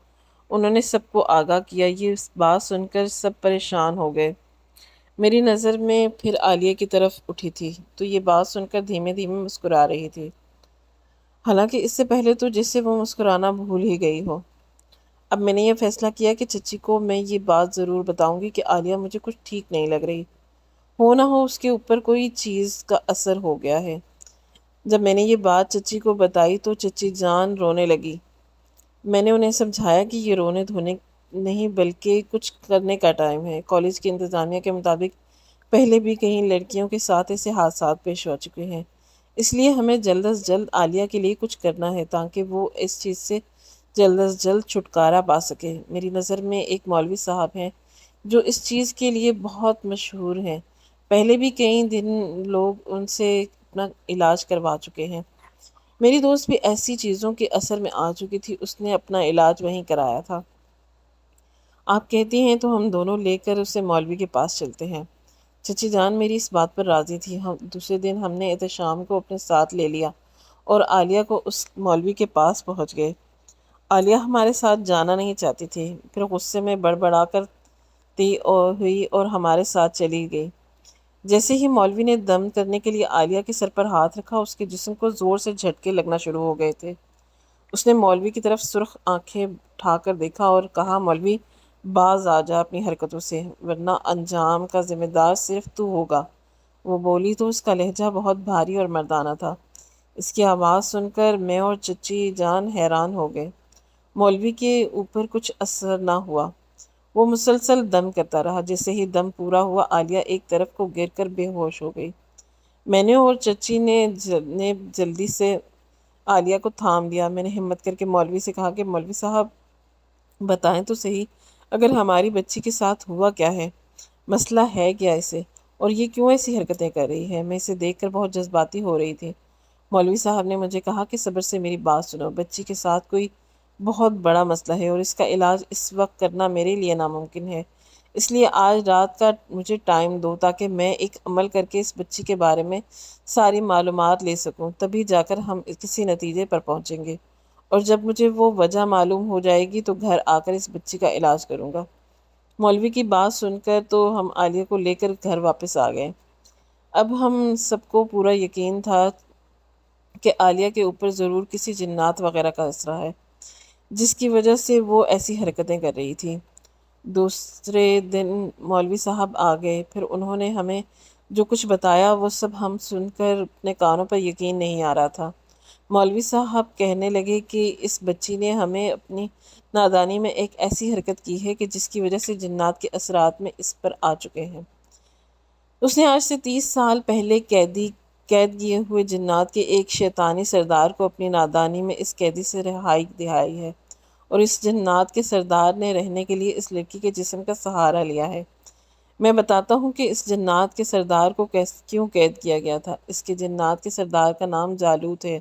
انہوں نے سب کو آگاہ کیا۔ یہ بات سن کر سب پریشان ہو گئے۔ میری نظر میں پھر عالیہ کی طرف اٹھی تھی تو یہ بات سن کر دھیمے دھیمے مسکرا رہی تھی، حالانکہ اس سے پہلے تو جسے وہ مسکرانا بھول ہی گئی ہو۔ اب میں نے یہ فیصلہ کیا کہ چچی کو میں یہ بات ضرور بتاؤں گی کہ عالیہ مجھے کچھ ٹھیک نہیں لگ رہی، ہو نہ ہو اس کے اوپر کوئی چیز کا اثر ہو گیا ہے۔ جب میں نے یہ بات چچی کو بتائی تو چچی جان رونے لگی۔ میں نے انہیں سمجھایا کہ یہ رونے دھونے نہیں بلکہ کچھ کرنے کا ٹائم ہے۔ کالج کی انتظامیہ کے مطابق پہلے بھی کئی لڑکیوں کے ساتھ ایسے حادثات پیش ہو چکے ہیں، اس لیے ہمیں جلد از جلد عالیہ کے لیے کچھ کرنا ہے تاکہ وہ اس چیز سے جلد از جلد چھٹکارا پا سکے۔ میری نظر میں ایک مولوی صاحب ہیں جو اس چیز کے لیے بہت مشہور ہیں، پہلے بھی کئی دن لوگ ان سے اپنا علاج کروا چکے ہیں۔ میری دوست بھی ایسی چیزوں کے اثر میں آ چکی تھی، اس نے اپنا علاج وہیں کرایا تھا۔ آپ کہتی ہیں تو ہم دونوں لے کر اسے مولوی کے پاس چلتے ہیں۔ چچی جان میری اس بات پر راضی تھی۔ دوسرے دن ہم نے احتشام کو اپنے ساتھ لے لیا اور عالیہ کو اس مولوی کے پاس پہنچ گئے۔ عالیہ ہمارے ساتھ جانا نہیں چاہتی تھی، پھر غصے میں بڑبڑا کر ہوئی اور ہمارے ساتھ چلی گئی۔ جیسے ہی مولوی نے دم کرنے کے لیے عالیہ کے سر پر ہاتھ رکھا، اس کے جسم کو زور سے جھٹکے لگنا شروع ہو گئے تھے۔ اس نے مولوی کی طرف سرخ آنکھیں اٹھا کر دیکھا اور کہا، مولوی باز آ جا اپنی حرکتوں سے، ورنہ انجام کا ذمہ دار صرف تو ہوگا۔ وہ بولی تو اس کا لہجہ بہت بھاری اور مردانہ تھا۔ اس کی آواز سن کر میں اور چچی جان حیران ہو گئے۔ مولوی کے اوپر کچھ اثر نہ ہوا، وہ مسلسل دم کرتا رہا۔ جیسے ہی دم پورا ہوا، عالیہ ایک طرف کو گر کر بے ہوش ہو گئی۔ میں نے اور چچی نے جلدی سے عالیہ کو تھام لیا۔ میں نے ہمت کر کے مولوی سے کہا کہ مولوی صاحب بتائیں تو صحیح، اگر ہماری بچی کے ساتھ ہوا کیا ہے، مسئلہ ہے کیا اسے، اور یہ کیوں ایسی حرکتیں کر رہی ہے؟ میں اسے دیکھ کر بہت جذباتی ہو رہی تھی۔ مولوی صاحب نے مجھے کہا کہ صبر سے میری بات سنو، بچی کے ساتھ کوئی بہت بڑا مسئلہ ہے اور اس کا علاج اس وقت کرنا میرے لیے ناممکن ہے، اس لیے آج رات کا مجھے ٹائم دو تاکہ میں ایک عمل کر کے اس بچی کے بارے میں ساری معلومات لے سکوں، تبھی جا کر ہم کسی نتیجے پر پہنچیں گے، اور جب مجھے وہ وجہ معلوم ہو جائے گی تو گھر آ کر اس بچی کا علاج کروں گا۔ مولوی کی بات سن کر تو ہم عالیہ کو لے کر گھر واپس آ گئے۔ اب ہم سب کو پورا یقین تھا کہ عالیہ کے اوپر ضرور کسی جنات وغیرہ کا اثر ہے، جس کی وجہ سے وہ ایسی حرکتیں کر رہی تھی۔ دوسرے دن مولوی صاحب آ گئے، پھر انہوں نے ہمیں جو کچھ بتایا وہ سب ہم سن کر اپنے کانوں پر یقین نہیں آ رہا تھا۔ مولوی صاحب کہنے لگے کہ اس بچی نے ہمیں اپنی نادانی میں ایک ایسی حرکت کی ہے کہ جس کی وجہ سے جنات کے اثرات میں اس پر آ چکے ہیں۔ اس نے آج سے 30 سال پہلے قید کیے ہوئے جنات کے ایک شیطانی سردار کو اپنی نادانی میں اس قیدی سے رہائی دہائی ہے، اور اس جنات کے سردار نے رہنے کے لیے اس لڑکی کے جسم کا سہارا لیا ہے۔ میں بتاتا ہوں کہ اس جنات کے سردار کو کیوں قید کیا گیا تھا۔ اس کے جنات کے سردار کا نام جالوت ہے۔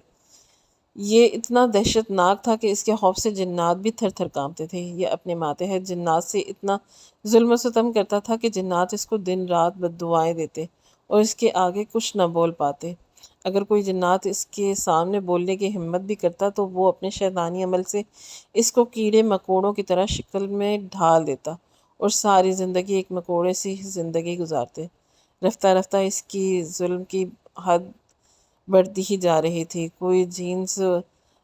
یہ اتنا دہشت ناک تھا کہ اس کے خوف سے جنات بھی تھر تھر کانپتے تھے۔ یہ اپنے ماتحت جنات سے اتنا ظلم و ستم کرتا تھا کہ جنات اس کو دن رات بددعائیں دیتے اور اس کے آگے کچھ نہ بول پاتے۔ اگر کوئی جنات اس کے سامنے بولنے کی ہمت بھی کرتا تو وہ اپنے شیطانی عمل سے اس کو کیڑے مکوڑوں کی طرح شکل میں ڈھال دیتا اور ساری زندگی ایک مکوڑے سی زندگی گزارتے۔ رفتہ رفتہ اس کی ظلم کی حد بڑھتی ہی جا رہی تھی۔ کوئی جینس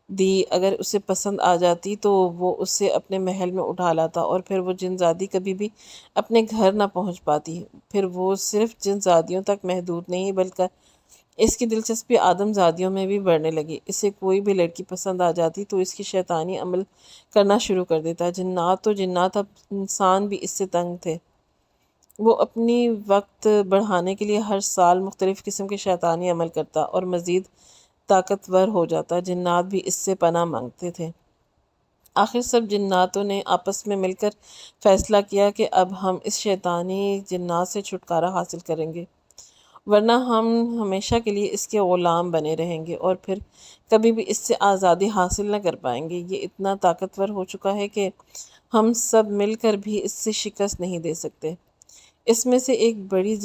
دی اگر اسے پسند آ جاتی تو وہ اسے اپنے محل میں اٹھا لاتا، اور پھر وہ جن زادی کبھی بھی اپنے گھر نہ پہنچ پاتی۔ پھر وہ صرف جن زادیوں تک محدود نہیں بلکہ اس کی دلچسپی آدم زادیوں میں بھی بڑھنے لگی۔ اسے کوئی بھی لڑکی پسند آ جاتی تو اس کی شیطانی عمل کرنا شروع کر دیتا۔ جنات تو جنات، اب انسان بھی اس سے تنگ تھے۔ وہ اپنی وقت بڑھانے کے لیے ہر سال مختلف قسم کے شیطانی عمل کرتا اور مزید طاقتور ہو جاتا۔ جنات بھی اس سے پناہ مانگتے تھے۔ آخر سب جناتوں نے آپس میں مل کر فیصلہ کیا کہ اب ہم اس شیطانی جنات سے چھٹکارا حاصل کریں گے، ورنہ ہم ہمیشہ کے لیے اس کے غلام بنے رہیں گے اور پھر کبھی بھی اس سے آزادی حاصل نہ کر پائیں گے۔ یہ اتنا طاقتور ہو چکا ہے کہ ہم سب مل کر بھی اس سے شکست نہیں دے سکتے۔ اس میں سے ایک بڑی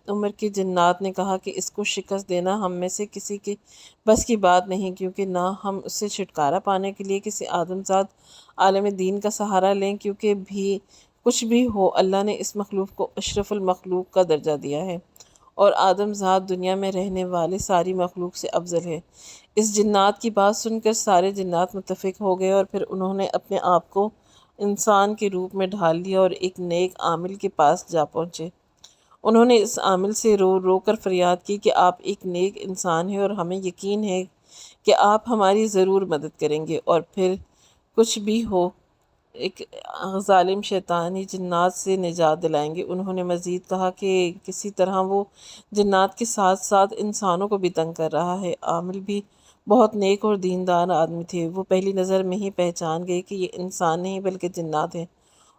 عمر کی جنات نے کہا کہ اس کو شکست دینا ہم میں سے کسی کے بس کی بات نہیں، کیونکہ نہ ہم اس سے چھٹکارا پانے کے لیے کسی آدمزاد عالم دین کا سہارا لیں، کیونکہ بھی کچھ بھی ہو اللہ نے اس مخلوق کو اشرف المخلوق کا درجہ دیا ہے، اور آدم ذات دنیا میں رہنے والے ساری مخلوق سے افضل ہے۔ اس جنات کی بات سن کر سارے جنات متفق ہو گئے، اور پھر انہوں نے اپنے آپ کو انسان کے روپ میں ڈھال لیا اور ایک نیک عامل کے پاس جا پہنچے۔ انہوں نے اس عامل سے رو رو کر فریاد کی کہ آپ ایک نیک انسان ہیں اور ہمیں یقین ہے کہ آپ ہماری ضرور مدد کریں گے، اور پھر کچھ بھی ہو ایک ظالم شیطانی جنات سے نجات دلائیں گے۔ انہوں نے مزید کہا کہ کسی طرح وہ جنات کے ساتھ ساتھ انسانوں کو بھی تنگ کر رہا ہے۔ عامل بھی بہت نیک اور دیندار آدمی تھے۔ وہ پہلی نظر میں ہی پہچان گئے کہ یہ انسان نہیں بلکہ جنات ہیں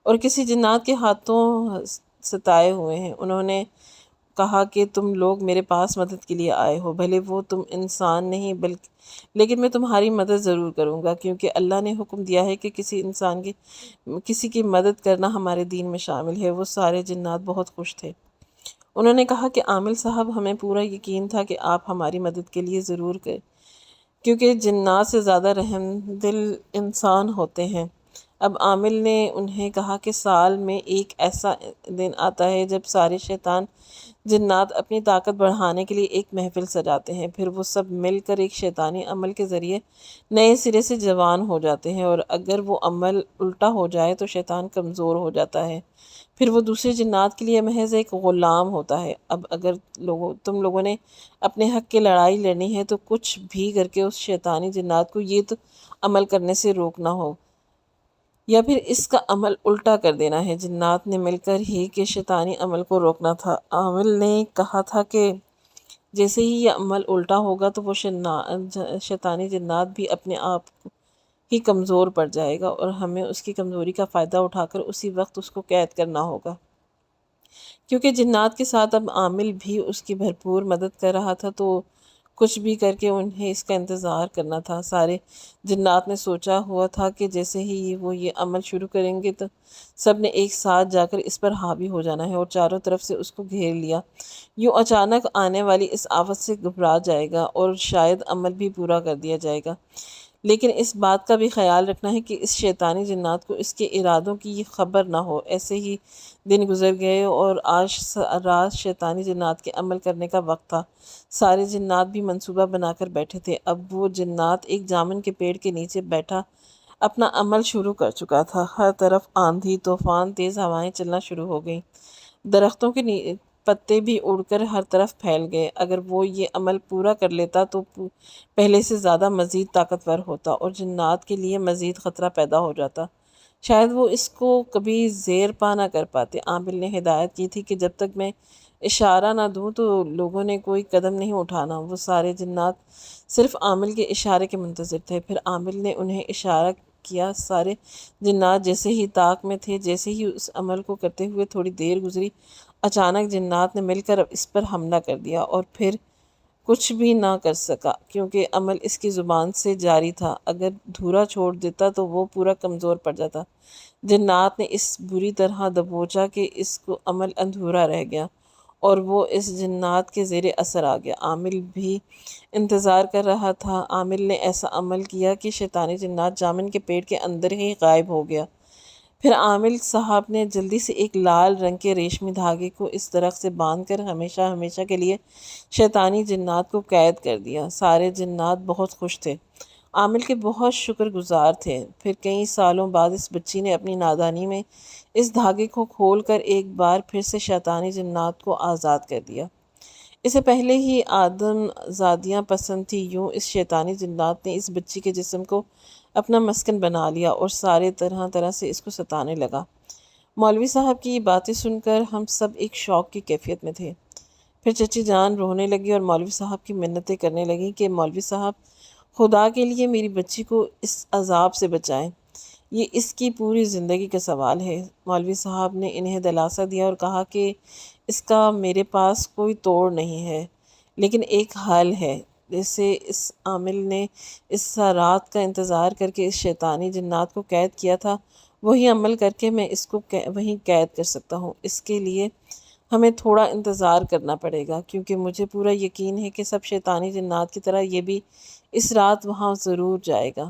اور کسی جنات کے ہاتھوں ستائے ہوئے ہیں۔ انہوں نے کہا کہ تم لوگ میرے پاس مدد کے لیے آئے ہو، بھلے وہ تم انسان نہیں لیکن میں تمہاری مدد ضرور کروں گا، کیونکہ اللہ نے حکم دیا ہے کہ کسی کی مدد کرنا ہمارے دین میں شامل ہے۔ وہ سارے جنات بہت خوش تھے۔ انہوں نے کہا کہ عامل صاحب، ہمیں پورا یقین تھا کہ آپ ہماری مدد کے لیے ضرور کیونکہ جنات سے زیادہ رحم دل انسان ہوتے ہیں۔ اب عامل نے انہیں کہا کہ سال میں ایک ایسا دن آتا ہے جب سارے شیطان جنات اپنی طاقت بڑھانے کے لیے ایک محفل سجاتے ہیں، پھر وہ سب مل کر ایک شیطانی عمل کے ذریعے نئے سرے سے جوان ہو جاتے ہیں، اور اگر وہ عمل الٹا ہو جائے تو شیطان کمزور ہو جاتا ہے، پھر وہ دوسرے جنات کے لیے محض ایک غلام ہوتا ہے۔ اب اگر تم لوگوں نے اپنے حق کی لڑائی لڑنی ہے تو کچھ بھی کر کے اس شیطانی جنات کو یہ تو عمل کرنے سے روکنا ہو، یا پھر اس کا عمل الٹا کر دینا ہے۔ جنات نے مل کر ہی کے شیطانی عمل کو روکنا تھا۔ عامل نے کہا تھا کہ جیسے ہی یہ عمل الٹا ہوگا تو وہ شیطانی جنات بھی اپنے آپ ہی کمزور پڑ جائے گا، اور ہمیں اس کی کمزوری کا فائدہ اٹھا کر اسی وقت اس کو قید کرنا ہوگا۔ کیونکہ جنات کے ساتھ اب عامل بھی اس کی بھرپور مدد کر رہا تھا، تو کچھ بھی کر کے انہیں اس کا انتظار کرنا تھا۔ سارے جنات نے سوچا ہوا تھا کہ جیسے ہی وہ یہ عمل شروع کریں گے تو سب نے ایک ساتھ جا کر اس پر حاوی ہو جانا ہے اور چاروں طرف سے اس کو گھیر لیا۔ یوں اچانک آنے والی اس آفت سے گھبرا جائے گا اور شاید عمل بھی پورا کر دیا جائے گا، لیکن اس بات کا بھی خیال رکھنا ہے کہ اس شیطانی جنات کو اس کے ارادوں کی خبر نہ ہو۔ ایسے ہی دن گزر گئے اور آج رات شیطانی جنات کے عمل کرنے کا وقت تھا۔ سارے جنات بھی منصوبہ بنا کر بیٹھے تھے۔ اب وہ جنات ایک جامن کے پیڑ کے نیچے بیٹھا اپنا عمل شروع کر چکا تھا۔ ہر طرف آندھی، طوفان، تیز ہوائیں چلنا شروع ہو گئیں۔ درختوں کے پتے بھی اڑ کر ہر طرف پھیل گئے۔ اگر وہ یہ عمل پورا کر لیتا تو پہلے سے زیادہ مزید طاقتور ہوتا اور جنات کے لیے مزید خطرہ پیدا ہو جاتا۔ شاید وہ اس کو کبھی زیر پا نہ کر پاتے۔ عامل نے ہدایت کی تھی کہ جب تک میں اشارہ نہ دوں تو لوگوں نے کوئی قدم نہیں اٹھانا۔ وہ سارے جنات صرف عامل کے اشارے کے منتظر تھے۔ پھر عامل نے انہیں اشارہ کیا۔ سارے جنات جیسے ہی طاق میں تھے، جیسے ہی اس عمل کو کرتے ہوئے تھوڑی دیر گزری، اچانک جنات نے مل کر اس پر حملہ کر دیا، اور پھر کچھ بھی نہ کر سکا کیونکہ عمل اس کی زبان سے جاری تھا۔ اگر دھورا چھوڑ دیتا تو وہ پورا کمزور پڑ جاتا۔ جنات نے اس بری طرح دبوچا کہ اس کو عمل ادھورا رہ گیا اور وہ اس جنات کے زیر اثر آ گیا۔ عامل بھی انتظار کر رہا تھا۔ عامل نے ایسا عمل کیا کہ شیطانی جنات جامن کے پیڑ کے اندر ہی غائب ہو گیا۔ پھر عامل صاحب نے جلدی سے ایک لال رنگ کے ریشمی دھاگے کو اس درخت سے باندھ کر ہمیشہ ہمیشہ کے لیے شیطانی جنات کو قید کر دیا۔ سارے جنات بہت خوش تھے، عامل کے بہت شکر گزار تھے۔ پھر کئی سالوں بعد اس بچی نے اپنی نادانی میں اس دھاگے کو کھول کر ایک بار پھر سے شیطانی جنات کو آزاد کر دیا۔ اسے پہلے ہی آدم زادیاں پسند تھی، یوں اس شیطانی جنات نے اس بچی کے جسم کو اپنا مسکن بنا لیا اور سارے طرح طرح سے اس کو ستانے لگا۔ مولوی صاحب کی یہ باتیں سن کر ہم سب ایک شوق کی کیفیت میں تھے۔ پھر چچی جان رونے لگی اور مولوی صاحب کی منتیں کرنے لگیں کہ مولوی صاحب، خدا کے لیے میری بچی کو اس عذاب سے بچائیں، یہ اس کی پوری زندگی کا سوال ہے۔ مولوی صاحب نے انہیں دلاسا دیا اور کہا کہ اس کا میرے پاس کوئی توڑ نہیں ہے، لیکن ایک حل ہے۔ جیسے اس عامل نے اس رات کا انتظار کر کے اس شیطانی جنات کو قید کیا تھا، وہی عمل کر کے میں اس کو وہیں قید کر سکتا ہوں۔ اس کے لیے ہمیں تھوڑا انتظار کرنا پڑے گا، کیونکہ مجھے پورا یقین ہے کہ سب شیطانی جنات کی طرح یہ بھی اس رات وہاں ضرور جائے گا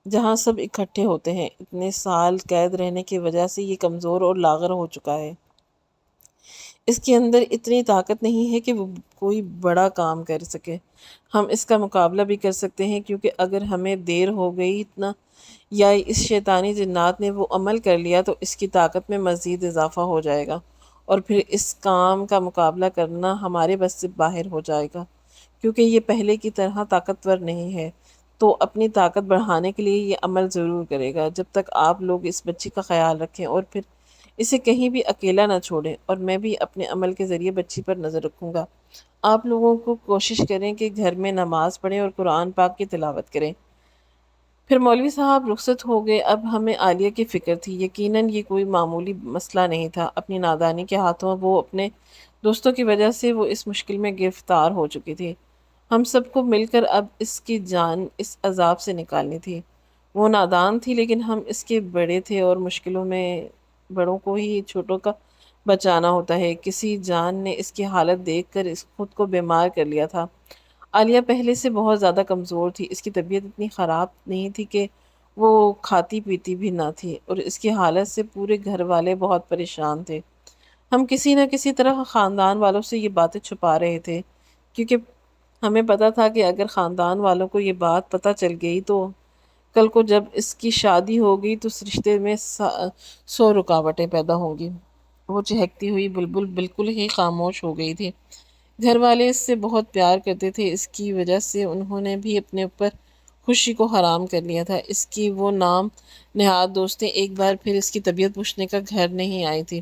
جہاں سب اکٹھے ہوتے ہیں۔ اتنے سال قید رہنے کی وجہ سے یہ کمزور اور لاغر ہو چکا ہے۔ اس کے اندر اتنی طاقت نہیں ہے کہ وہ کوئی بڑا کام کر سکے۔ ہم اس کا مقابلہ بھی کر سکتے ہیں، کیونکہ اگر ہمیں دیر ہو گئی یا اس شیطانی جنات نے وہ عمل کر لیا تو اس کی طاقت میں مزید اضافہ ہو جائے گا، اور پھر اس کام کا مقابلہ کرنا ہمارے بس سے باہر ہو جائے گا، کیونکہ یہ پہلے کی طرح طاقتور نہیں ہے۔ تو اپنی طاقت بڑھانے کے لیے یہ عمل ضرور کرے گا۔ جب تک آپ لوگ اس بچی کا خیال رکھیں اور پھر اسے کہیں بھی اکیلا نہ چھوڑیں، اور میں بھی اپنے عمل کے ذریعے بچی پر نظر رکھوں گا۔ آپ لوگوں کو کوشش کریں کہ گھر میں نماز پڑھیں اور قرآن پاک کی تلاوت کریں۔ پھر مولوی صاحب رخصت ہو گئے۔ اب ہمیں عالیہ کی فکر تھی۔ یقیناً یہ کوئی معمولی مسئلہ نہیں تھا۔ اپنی نادانی کے ہاتھوں وہ اپنے دوستوں کی وجہ سے وہ اس مشکل میں گرفتار ہو چکی تھی۔ ہم سب کو مل کر اب اس کی جان اس عذاب سے نکالنی تھی۔ وہ نادان تھی لیکن ہم اس کے بڑے تھے، اور مشکلوں میں بڑوں کو ہی چھوٹوں کا بچانا ہوتا ہے۔ کسی جان نے اس کی حالت دیکھ کر اس خود کو بیمار کر لیا تھا۔ عالیہ پہلے سے بہت زیادہ کمزور تھی۔ اس کی طبیعت اتنی خراب نہیں تھی کہ وہ کھاتی پیتی بھی نہ تھی، اور اس کی حالت سے پورے گھر والے بہت پریشان تھے۔ ہم کسی نہ کسی طرح خاندان والوں سے یہ باتیں چھپا رہے تھے، کیونکہ ہمیں پتا تھا کہ اگر خاندان والوں کو یہ بات پتہ چل گئی تو کل کو جب اس کی شادی ہوگی تو اس رشتے میں 100 رکاوٹیں پیدا ہوں گی۔ وہ چہکتی ہوئی بلبل بالکل ہی خاموش ہو گئی تھی۔ گھر والے اس سے بہت پیار کرتے تھے، اس کی وجہ سے انہوں نے بھی اپنے اوپر خوشی کو حرام کر لیا تھا۔ اس کی وہ نام نہاد دوستیں ایک بار پھر اس کی طبیعت پوچھنے کا گھر نہیں آئی تھی۔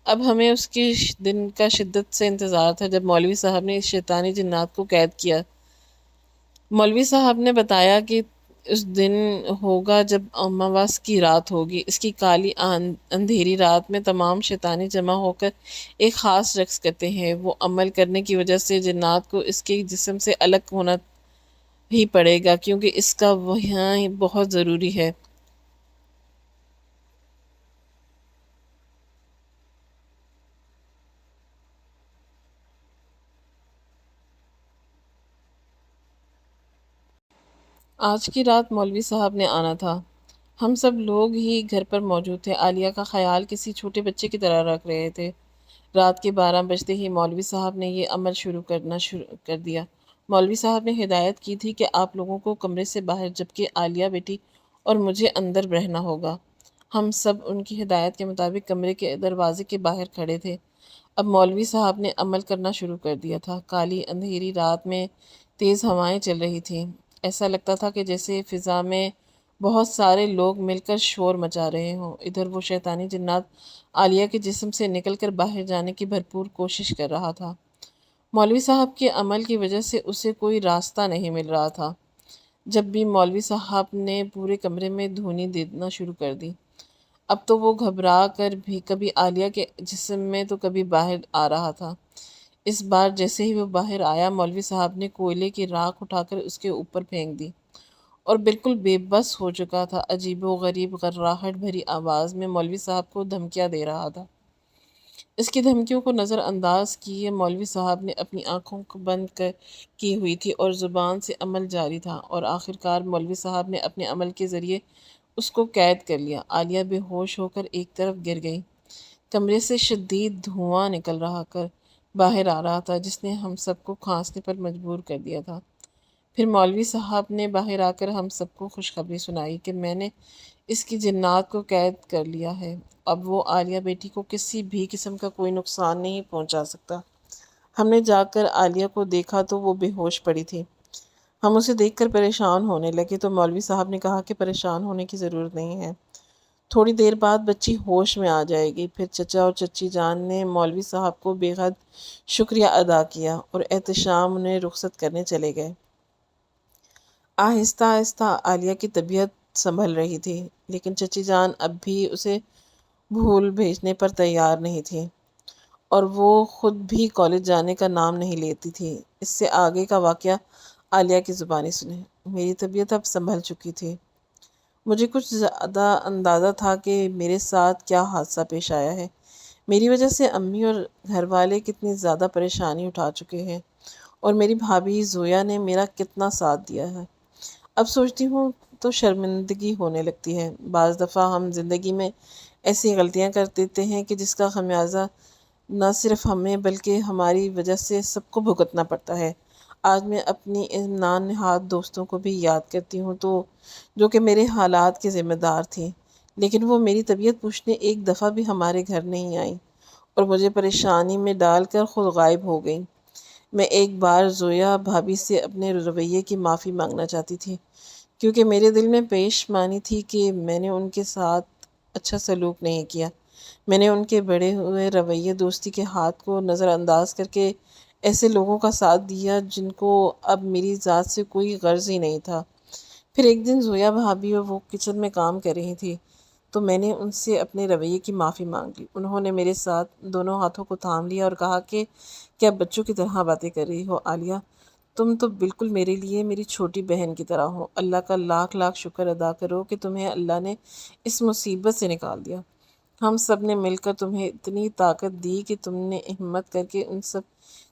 اب ہمیں اس کی دن کا شدت سے انتظار تھا جب مولوی صاحب نے اس شیطانی جنات کو قید کیا۔ مولوی صاحب نے بتایا کہ اس دن ہوگا جب امواس کی رات ہوگی۔ اس کی کالی اندھیری رات میں تمام شیطانی جمع ہو کر ایک خاص رقص کرتے ہیں۔ وہ عمل کرنے کی وجہ سے جنات کو اس کے جسم سے الگ ہونا ہی پڑے گا، کیونکہ اس کا وہاں بہت ضروری ہے۔ آج کی رات مولوی صاحب نے آنا تھا۔ ہم سب لوگ ہی گھر پر موجود تھے۔ عالیہ کا خیال کسی چھوٹے بچے کی طرح رکھ رہے تھے۔ رات کے 12 بجتے ہی مولوی صاحب نے یہ عمل شروع کر دیا۔ مولوی صاحب نے ہدایت کی تھی کہ آپ لوگوں کو کمرے سے باہر، جبکہ عالیہ بیٹی اور مجھے اندر رہنا ہوگا۔ ہم سب ان کی ہدایت کے مطابق کمرے کے دروازے کے باہر کھڑے تھے۔ اب مولوی صاحب نے عمل کرنا شروع کر دیا تھا۔ کالی اندھیری رات میں تیز ہوائیں چل رہی تھیں۔ ایسا لگتا تھا کہ جیسے فضا میں بہت سارے لوگ مل کر شور مچا رہے ہوں۔ ادھر وہ شیطانی جنات عالیہ کے جسم سے نکل کر باہر جانے کی بھرپور کوشش کر رہا تھا۔ مولوی صاحب کے عمل کی وجہ سے اسے کوئی راستہ نہیں مل رہا تھا۔ جب بھی مولوی صاحب نے پورے کمرے میں دھونی دینا شروع کر دی۔ اب تو وہ گھبرا کر بھی کبھی عالیہ کے جسم میں تو کبھی باہر آ رہا تھا۔ اس بار جیسے ہی وہ باہر آیا، مولوی صاحب نے کوئلے کی راکھ اٹھا کر اس کے اوپر پھینک دی اور بالکل بے بس ہو چکا تھا۔ عجیب و غریب غراہٹ بھری آواز میں مولوی صاحب کو دھمکیاں دے رہا تھا۔ اس کی دھمکیوں کو نظر انداز کیے مولوی صاحب نے اپنی آنکھوں کو بند کی ہوئی تھی اور زبان سے عمل جاری تھا، اور آخرکار مولوی صاحب نے اپنے عمل کے ذریعے اس کو قید کر لیا۔ عالیہ بے ہوش ہو کر ایک طرف گر گئی۔ کمرے سے شدید دھواں نکل رہا کر باہر آ رہا تھا، جس نے ہم سب کو کھانسنے پر مجبور کر دیا تھا۔ پھر مولوی صاحب نے باہر آ کر ہم سب کو خوشخبری سنائی کہ میں نے اس کی جنات کو قید کر لیا ہے۔ اب وہ عالیہ بیٹی کو کسی بھی قسم کا کوئی نقصان نہیں پہنچا سکتا۔ ہم نے جا کر عالیہ کو دیکھا تو وہ بے ہوش پڑی تھی۔ ہم اسے دیکھ کر پریشان ہونے لگے تو مولوی صاحب نے کہا کہ پریشان ہونے کی ضرورت نہیں ہے، تھوڑی دیر بعد بچی ہوش میں آ جائے گی۔ پھر چچا اور چچی جان نے مولوی صاحب کو بے حد شکریہ ادا کیا اور احتشام انہیں رخصت کرنے چلے گئے۔ آہستہ آہستہ عالیہ کی طبیعت سنبھل رہی تھی، لیکن چچی جان اب بھی اسے بھول بھیجنے پر تیار نہیں تھی، اور وہ خود بھی کالج جانے کا نام نہیں لیتی تھی۔ اس سے آگے کا واقعہ عالیہ کی زبانی سنیں۔ میری طبیعت اب سنبھل چکی تھی۔ مجھے کچھ زیادہ اندازہ تھا کہ میرے ساتھ کیا حادثہ پیش آیا ہے۔ میری وجہ سے امی اور گھر والے کتنی زیادہ پریشانی اٹھا چکے ہیں، اور میری بھابھی زویا نے میرا کتنا ساتھ دیا ہے۔ اب سوچتی ہوں تو شرمندگی ہونے لگتی ہے۔ بعض دفعہ ہم زندگی میں ایسی غلطیاں کر دیتے ہیں کہ جس کا خمیازہ نہ صرف ہمیں بلکہ ہماری وجہ سے سب کو بھگتنا پڑتا ہے۔ آج میں اپنی ان نام نہاد دوستوں کو بھی یاد کرتی ہوں جو کہ میرے حالات کے ذمہ دار تھیں، لیکن وہ میری طبیعت پوچھنے ایک دفعہ بھی ہمارے گھر نہیں آئیں اور مجھے پریشانی میں ڈال کر خود غائب ہو گئیں۔ میں ایک بار زویا بھابھی سے اپنے رویے کی معافی مانگنا چاہتی تھی، کیونکہ میرے دل میں پیشمانی تھی کہ میں نے ان کے ساتھ اچھا سلوک نہیں کیا۔ میں نے ان کے بڑھے ہوئے رویے، دوستی کے ہاتھ کو نظر انداز کر کے ایسے لوگوں کا ساتھ دیا جن کو اب میری ذات سے کوئی غرض ہی نہیں تھا۔ پھر ایک دن زویا بھابھی اور وہ کچن میں کام کر رہی تھی تو میں نے ان سے اپنے رویے کی معافی مانگ لی۔ انہوں نے میرے ساتھ دونوں ہاتھوں کو تھام لیا اور کہا کہ کیا بچوں کی طرح باتیں کر رہی ہو عالیہ، تم تو بالکل میرے لیے میری چھوٹی بہن کی طرح ہو۔ اللہ کا لاکھ لاکھ شکر ادا کرو کہ تمہیں اللہ نے اس مصیبت سے نکال دیا۔ ہم سب نے مل کر تمہیں اتنی طاقت دی کہ تم نے ہمت کر کے ان سب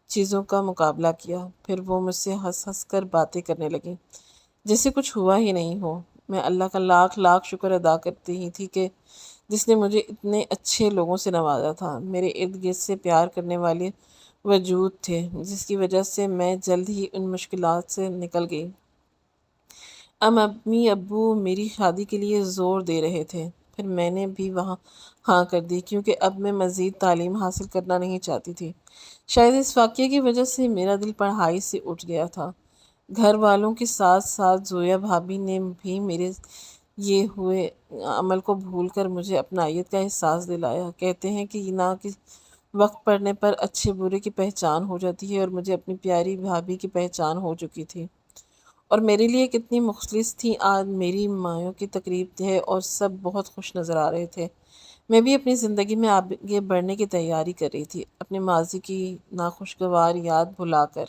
چیزوں کا مقابلہ کیا۔ پھر وہ مجھ سے ہنس ہنس کر باتیں کرنے لگیں جیسے کچھ ہوا ہی نہیں ہو۔ میں اللہ کا لاکھ لاکھ شکر ادا کرتی ہی تھی کہ جس نے مجھے اتنے اچھے لوگوں سے نوازا تھا۔ میرے ارد گرد سے پیار کرنے والے وجود تھے جس کی وجہ سے میں جلد ہی ان مشکلات سے نکل گئی۔ امی ابو میری شادی کے لیے زور دے رہے تھے، پھر میں نے بھی وہاں ہاں کر دی کیونکہ اب میں مزید تعلیم حاصل کرنا نہیں چاہتی تھی۔ شاید اس واقعے کی وجہ سے میرا دل پڑھائی سے اٹھ گیا تھا۔ گھر والوں کے ساتھ ساتھ زویا بھابھی نے بھی میرے یہ ہوئے عمل کو بھول کر مجھے اپنائیت کا احساس دلایا۔ کہتے ہیں کہ نہ کہ وقت پڑنے پر اچھے برے کی پہچان ہو جاتی ہے، اور مجھے اپنی پیاری بھابھی کی پہچان ہو چکی تھی، اور میرے لیے کتنی مخلص تھی۔ آج میری مایوں کی تقریب ہے اور سب بہت خوش نظر آ رہے تھے۔ میں بھی اپنی زندگی میں آگے بڑھنے کی تیاری کر رہی تھی، اپنے ماضی کی ناخوشگوار یاد بھلا کر۔